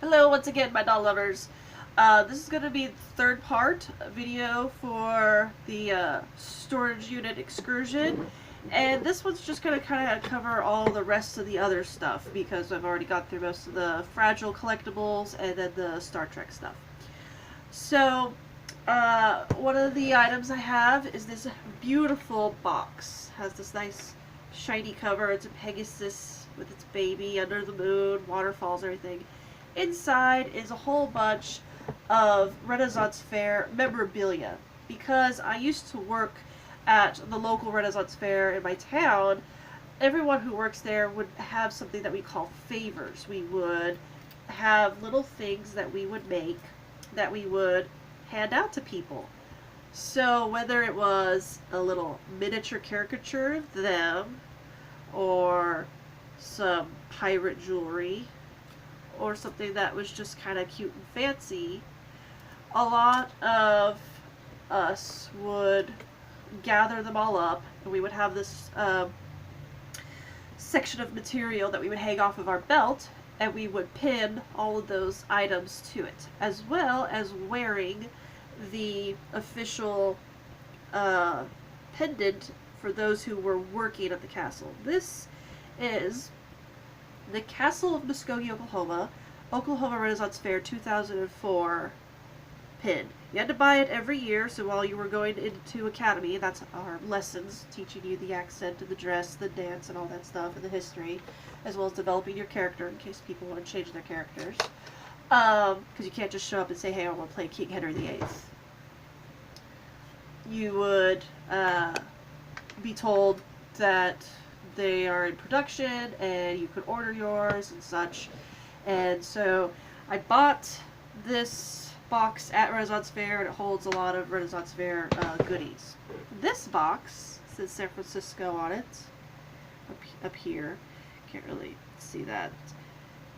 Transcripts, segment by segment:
Hello once again, my doll lovers. This is going to be the third part video for the storage unit excursion, and this one's just going to kind of cover all the rest of the other stuff because I've already got through most of the fragile collectibles and then the Star Trek stuff. So, one of the items I have is this beautiful box. It has this nice shiny cover. It's a Pegasus with its baby under the moon, waterfalls, everything. Inside is a whole bunch of Renaissance Fair memorabilia. Because I used to work at the local Renaissance Fair in my town, everyone who works there would have something that we call favors. We would have little things that we would make that we would hand out to people. So whether it was a little miniature caricature of them, or some pirate jewelry, or something that was just kind of cute and fancy, a lot of us would gather them all up, and we would have this section of material that we would hang off of our belt, and we would pin all of those items to it, as well as wearing the official pendant for those who were working at the castle. This is the Castle of Muskogee, Oklahoma Renaissance Fair 2004 pin. You had to buy it every year, so while you were going into academy, that's our lessons, teaching you the accent and the dress, the dance, and all that stuff, and the history, as well as developing your character in case people want to change their characters. Because you can't just show up and say, hey, I want to play King Henry VIII. You would be told that they are in production and you could order yours and such. And so I bought this box at Renaissance Fair, and it holds a lot of Renaissance Fair goodies. This box says San Francisco on it, up here. Can't really see that.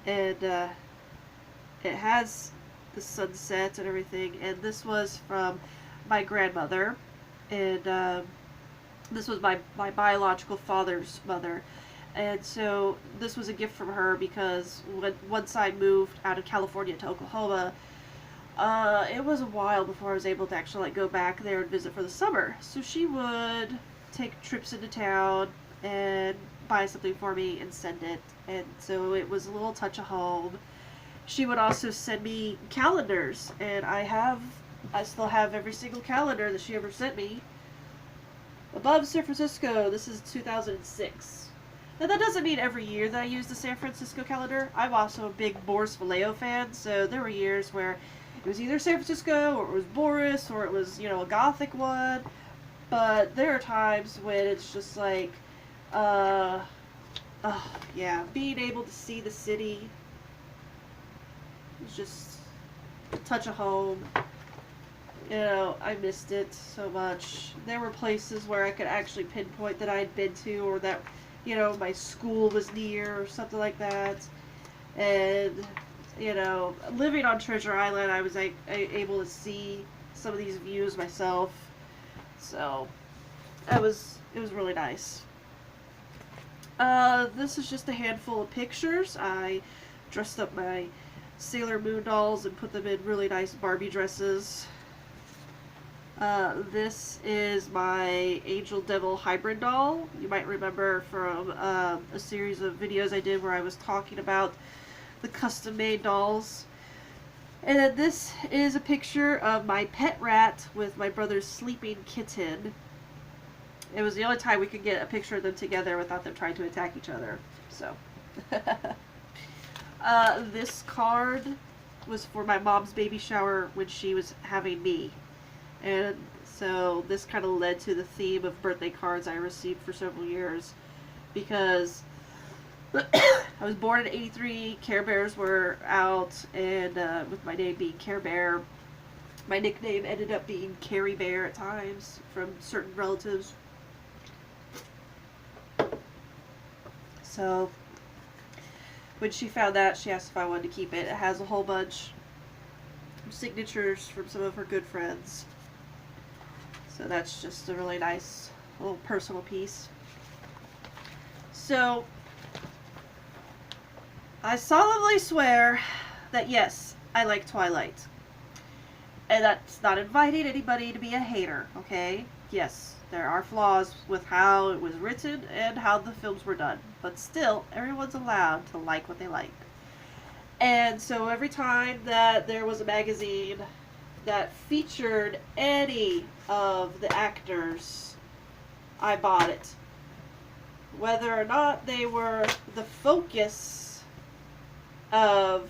And it has the sunset and everything, and this was from my grandmother, and this was my biological father's mother. And so this was a gift from her because once I moved out of California to Oklahoma, it was a while before I was able to actually go back there and visit for the summer. So she would take trips into town and buy something for me and send it. And so it was a little touch of home. She would also send me calendars, and I still have every single calendar that she ever sent me. Above San Francisco, this is 2006. Now that doesn't mean every year that I use the San Francisco calendar. I'm also a big Boris Vallejo fan, so there were years where it was either San Francisco, or it was Boris, or it was, a gothic one. But there are times when it's just like, yeah, being able to see the city was just a touch of home. I missed it so much. There were places where I could actually pinpoint that I had been to, or that, my school was near, or something like that. And, living on Treasure Island, I was able to see some of these views myself. So, it was really nice. This is just a handful of pictures. I dressed up my Sailor Moon dolls and put them in really nice Barbie dresses. This is my Angel Devil hybrid doll. You might remember from a series of videos I did where I was talking about the custom-made dolls. And then this is a picture of my pet rat with my brother's sleeping kitten. It was the only time we could get a picture of them together without them trying to attack each other. So, this card was for my mom's baby shower when she was having me. And so this kind of led to the theme of birthday cards I received for several years, because I was born in '83, Care Bears were out, and with my name being Care Bear, my nickname ended up being Carrie Bear at times from certain relatives. So when she found that, she asked if I wanted to keep it. It has a whole bunch of signatures from some of her good friends. So that's just a really nice little personal piece. So I solemnly swear that yes, I like Twilight. And that's not inviting anybody to be a hater, okay? Yes, there are flaws with how it was written and how the films were done. But still, everyone's allowed to like what they like. And so every time that there was a magazine that featured any of the actors, I bought it. Whether or not they were the focus of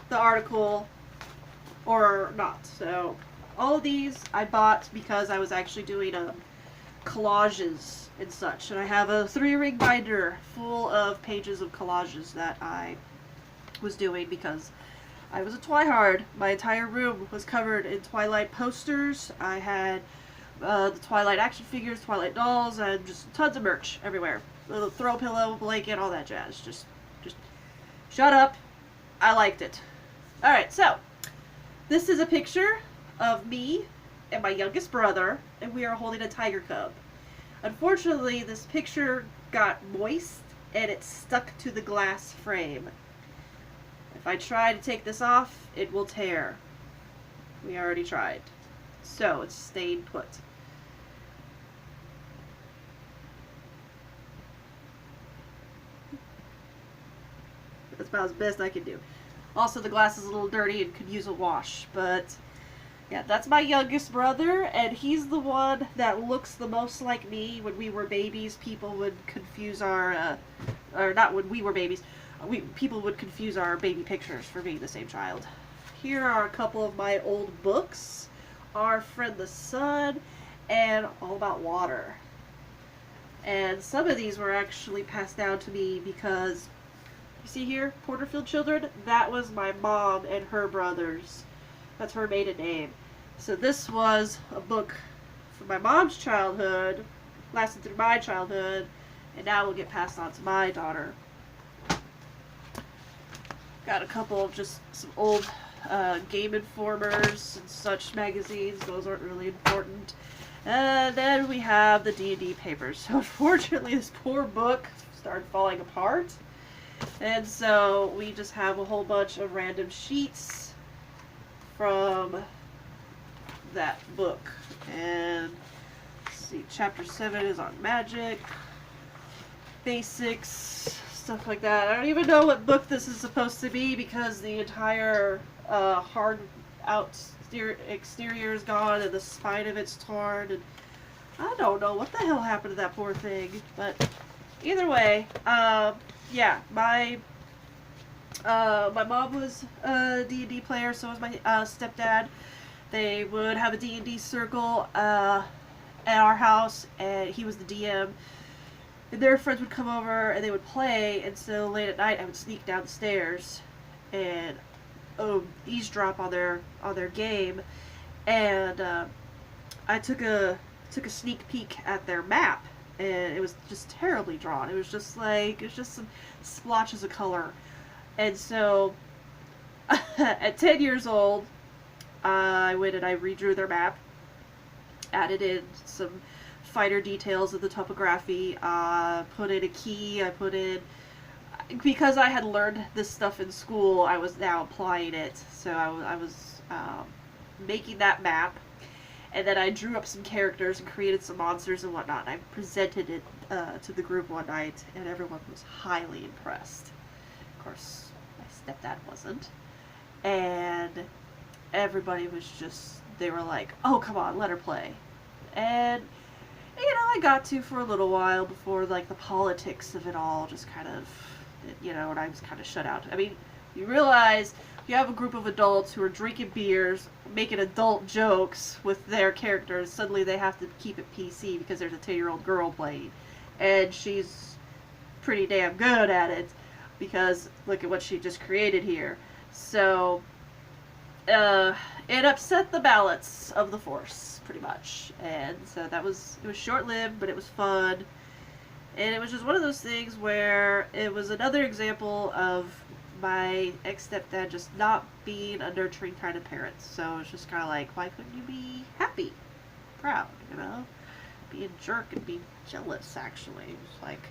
the article or not. So all of these I bought because I was actually doing collages and such. And I have a 3-ring binder full of pages of collages that I was doing because I was a Twihard. My entire room was covered in Twilight posters. I had the Twilight action figures, Twilight dolls, and just tons of merch everywhere. Little throw pillow, blanket, all that jazz. Just shut up. I liked it. Alright, so this is a picture of me and my youngest brother, and we are holding a tiger cub. Unfortunately, this picture got moist and it stuck to the glass frame. If I try to take this off, it will tear. We already tried. So it's staying put. That's about as best I can do. Also, the glass is a little dirty and could use a wash, but yeah, that's my youngest brother, and he's the one that looks the most like me. When we were babies, people would confuse our, or not when we were babies, people would confuse our baby pictures for being the same child. Here are a couple of my old books, Our Friend the Sun, and All About Water. And some of these were actually passed down to me because, you see here, Porterfield Children, that was my mom and her brothers. That's her maiden name. So this was a book from my mom's childhood, lasted through my childhood, and now will get passed on to my daughter. Got a couple of just some old Game Informers and such magazines. Those aren't really important. And then we have the D&D papers. So unfortunately, this poor book started falling apart. And so we just have a whole bunch of random sheets from that book. And let's see, chapter 7 is on magic, basics, stuff like that. I don't even know what book this is supposed to be because the entire hard exterior is gone and the spine of it's torn, and I don't know what the hell happened to that poor thing. But either way, yeah, my mom was a D&D player, so was my stepdad. They would have a D&D circle at our house, and he was the DM. And their friends would come over, and they would play, and so late at night I would sneak downstairs and eavesdrop on their game. And I took a sneak peek at their map, and it was just terribly drawn. It was just some splotches of color. And so, at 10 years old, I went and I redrew their map, added in some finer details of the topography, put in a key, because I had learned this stuff in school, I was now applying it. So I was making that map, and then I drew up some characters and created some monsters and whatnot, and I presented it to the group one night, and everyone was highly impressed. Of course, my stepdad wasn't. And everybody was just, they were like, oh, come on, let her play. And, you know, I got to for a little while before, like, the politics of it all just kind of, you know, and I was kind of shut out. I mean, you realize you have a group of adults who are drinking beers, making adult jokes with their characters, suddenly they have to keep it PC because there's a 10-year-old girl playing. And she's pretty damn good at it because look at what she just created here. So, it upset the balance of the force, pretty much. And so it was short-lived, but it was fun. And it was just one of those things where it was another example of my ex-stepdad just not being a nurturing kind of parent. So it's just kind of like, why couldn't you be happy, proud, you know? Be a jerk and be jealous, actually. It's like,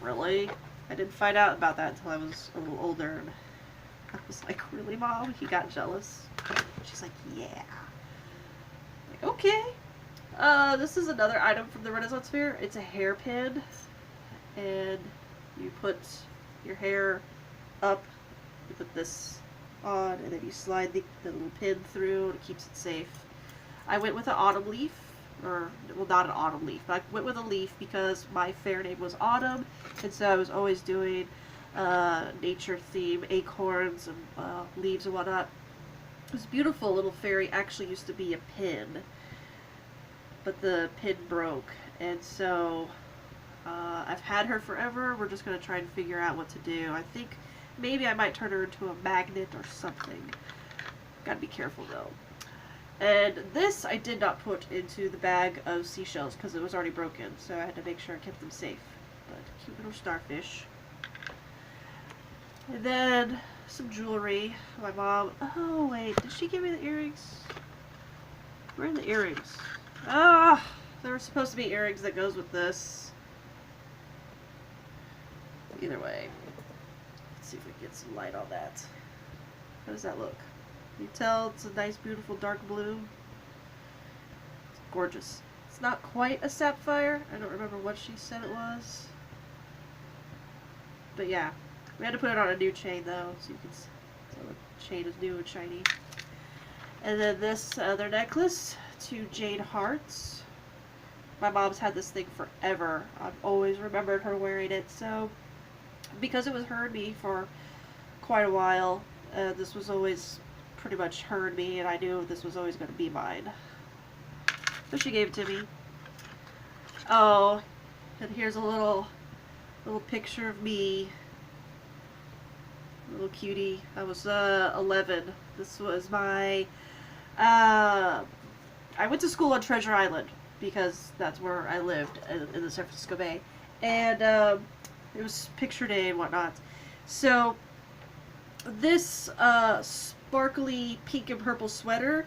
really? I didn't find out about that until I was a little older. I was like, really, Mom? He got jealous. She's like, yeah. I'm like, okay. This is another item from the Renaissance Fair. It's a hairpin, and you put your hair up, you put this on, and then you slide the little pin through, and it keeps it safe. I went with an autumn leaf, or, well, not an autumn leaf, but I went with a leaf because my fair name was Autumn, and so I was always doing nature theme, acorns and leaves and whatnot. It was beautiful. Little fairy actually used to be a pin, but the pin broke, and so I've had her forever. We're just going to try and figure out what to do. I think maybe I might turn her into a magnet or something. Gotta be careful though. And this I did not put into the bag of seashells because it was already broken, so I had to make sure I kept them safe. But cute little starfish. And then some jewelry. My mom, oh wait, did she give me the earrings? Where are the earrings? Ah, there were supposed to be earrings that goes with this. Either way, let's see if we can get some light on that. How does that look? Can you tell it's a nice, beautiful dark blue? It's gorgeous. It's not quite a sapphire. I don't remember what she said it was. But yeah, we had to put it on a new chain though, so you can see the chain is new and shiny. And then this other necklace, 2 jade hearts. My mom's had this thing forever. I've always remembered her wearing it, so because it was her and me for quite a while, this was always pretty much her and me, and I knew this was always going to be mine. So she gave it to me. Oh, and here's a little picture of me. Little cutie. I was 11. This was my I went to school on Treasure Island because that's where I lived in the San Francisco Bay, and it was picture day and whatnot. So this sparkly pink and purple sweater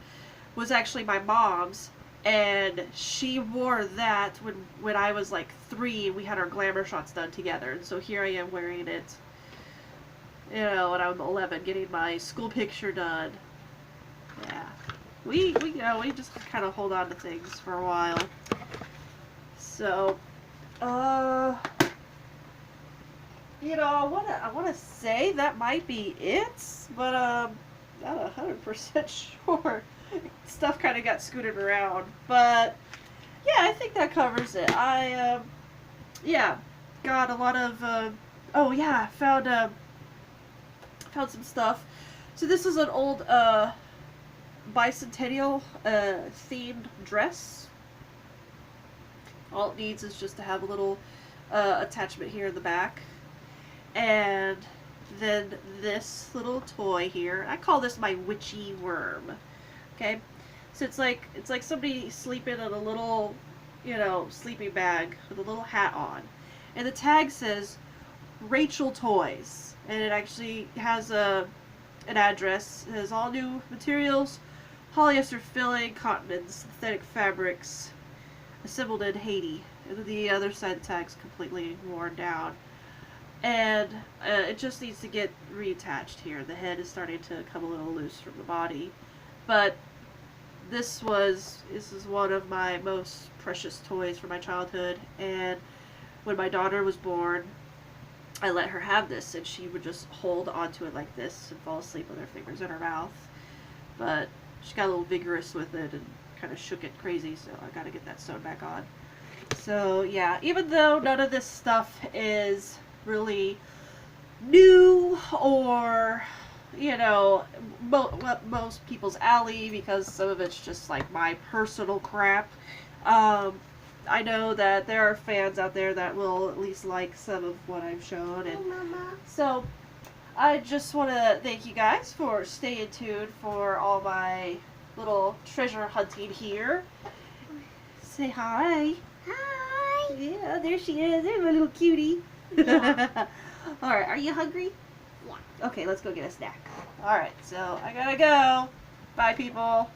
was actually my mom's, and she wore that when I was like 3 and we had our glamour shots done together, and so here I am wearing it, you know, when I was 11 getting my school picture done. Yeah. We just kind of hold on to things for a while. So, you know, I wanna say that might be it, but not 100% sure. Stuff kind of got scooted around, but yeah, I think that covers it. Yeah, got a lot of oh yeah, found some stuff. So this is an old bicentennial themed dress. All it needs is just to have a little attachment here in the back, and then this little toy here. I call this my witchy worm. Okay, so it's like somebody sleeping in a little, you know, sleeping bag with a little hat on, and the tag says Rachel Toys, and it actually has an address. It has all new materials, polyester filling, cotton and synthetic fabrics, assembled in Haiti. And the other side of the tag's completely worn down, and it just needs to get reattached here. The head is starting to come a little loose from the body, but this is one of my most precious toys from my childhood, and when my daughter was born, I let her have this, and she would just hold onto it like this and fall asleep with her fingers in her mouth. But she got a little vigorous with it and kind of shook it crazy, so I gotta get that sewn back on. So yeah, even though none of this stuff is really new or, you know, most people's alley, because some of it's just like my personal crap, I know that there are fans out there that will at least like some of what I've shown, and so I just want to thank you guys for staying tuned for all my little treasure hunting here. Say hi. Hi. Yeah, there she is. There's my little cutie. Yeah. Alright, are you hungry? Yeah. Okay, let's go get a snack. Alright, so I gotta go. Bye, people.